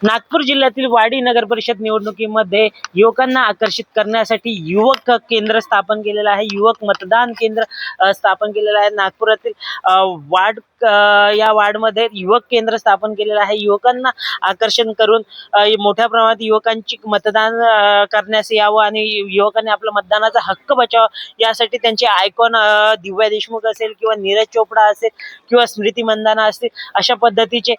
नागपूर जिल्ह्यातील वाडी नगर परिषद निवडणुकीमध्ये युवकांना आकर्षित करण्यासाठी युवक केंद्र स्थापन केलेलं आहे, युवक मतदान केंद्र स्थापन केलेलं आहे. नागपुरातील वार्ड या वार्डमध्ये युवक केंद्र स्थापन केलेलं आहे. युवकांना आकर्षण करून मोठ्या प्रमाणात युवकांची मतदान करण्यास यावं आणि युवकांनी आपला मतदानाचा हक्क बचावा यासाठी त्यांचे आयकॉन दिव्या देशमुख असेल किंवा नीरज चोपडा असेल किंवा स्मृती मंदाना असतील अशा पद्धतीचे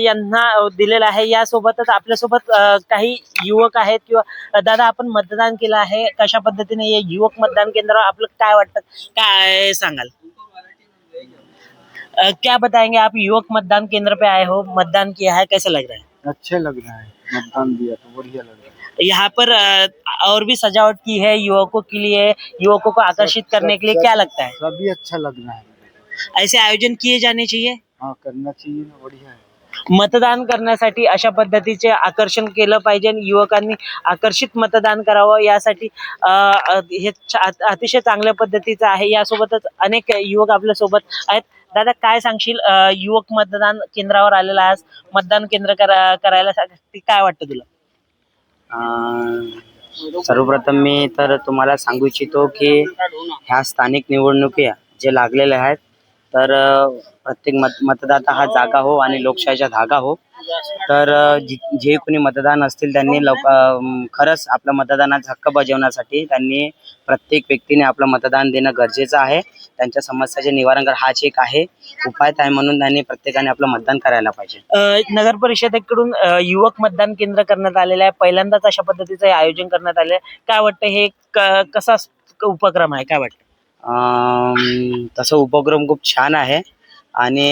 यांना दिलेलं आहे. यासोबतच आपल्यासोबत काही युवक आहेत किंवा दादा आपण मतदान केलं आहे, कशा पद्धतीने या युवक मतदान केंद्रावर आपलं काय वाटतं, काय सांगाल? क्या बताएंगे आप, युवक मतदान केंद्र पे आए हो, मतदान किया है, कैसा लग रहा है? अच्छा लग रहा है, मतदान दिया तो बढ़िया लग रहा है। यहाँ पर और भी सजावट की है युवकों के लिए, युवकों को आकर्षित करने के लिए, क्या लगता है? सभी अच्छा लग रहा है। ऐसे आयोजन किए जाने चाहिए, हाँ करना चाहिए ना, बढ़िया है। मतदान करण्यासाठी अशा पद्धतीचे आकर्षण केलं पाहिजे, युवकांनी आकर्षित मतदान करावं यासाठी हे अतिशय चांगल्या पद्धतीचं आहे. यासोबतच अनेक युवक आपल्या सोबत आहेत. दादा काय सांगशील, युवक मतदान केंद्रावर आलेला आज मतदान केंद्र करायला काय वाटतं तुला? सर्वप्रथम मी तर तुम्हाला सांगू इच्छितो की ह्या स्थानिक निवडणुकी जे लागलेल्या आहेत तर प्रत्येक मतदाता हा जागा हो आणि लोकशाहीचा धागा हो. तर जे कोणी मतदान असतील त्यांनी खरंच आपला मतदानाचा हक्क बजावण्यासाठी त्यांनी प्रत्येक व्यक्तीने आपलं मतदान देणं गरजेचं आहे. त्यांच्या समस्याचे निवारण हाच एक आहे उपाय आहे, म्हणून त्यांनी प्रत्येकाने आपलं मतदान करायला पाहिजे. नगर परिषदेकडून युवक मतदान केंद्र करण्यात आलेलं आहे, पहिल्यांदाच अशा पद्धतीचं आयोजन करण्यात आले आहे. काय वाटतं, हे कसा उपक्रम आहे, काय वाटतं? तसं उपक्रम खूप छान आहे आणि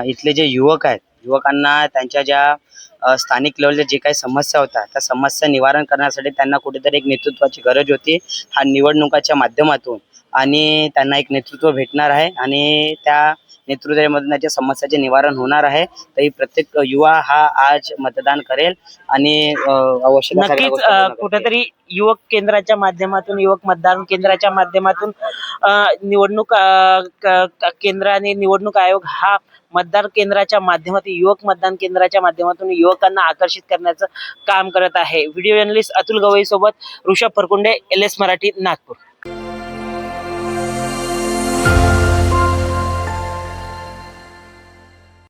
इथले जे युवक आहेत, युवकांना त्यांच्या ज्या स्थानिक लेवलच्या जे काही समस्या होत्या त्या समस्या निवारण करण्यासाठी त्यांना कुठेतरी एक नेतृत्वाची गरज होती. हा निवडणुकाच्या माध्यमातून आणि त्यांना एक नेतृत्व भेटणार आहे आणि त्या नेतृत्वामधून त्याच्या समस्याचे निवारण होणार आहे. तरी प्रत्येक युवा हा आज मतदान करेल आणि अवश्य नक्कीच कुठेतरी युवक केंद्राच्या माध्यमातून, युवक मतदान केंद्राच्या माध्यमातून निवडणूक केंद्र आणि निवडणूक आयोग हा मतदान केंद्राच्या माध्यमातून, युवक मतदान केंद्राच्या माध्यमातून युवकांना आकर्षित करण्याचं काम करत आहे. व्हिडिओ जर्नलिस्ट अतुल गवई सोबत ऋषभ फरकुंडे, LS मराठी, नागपूर.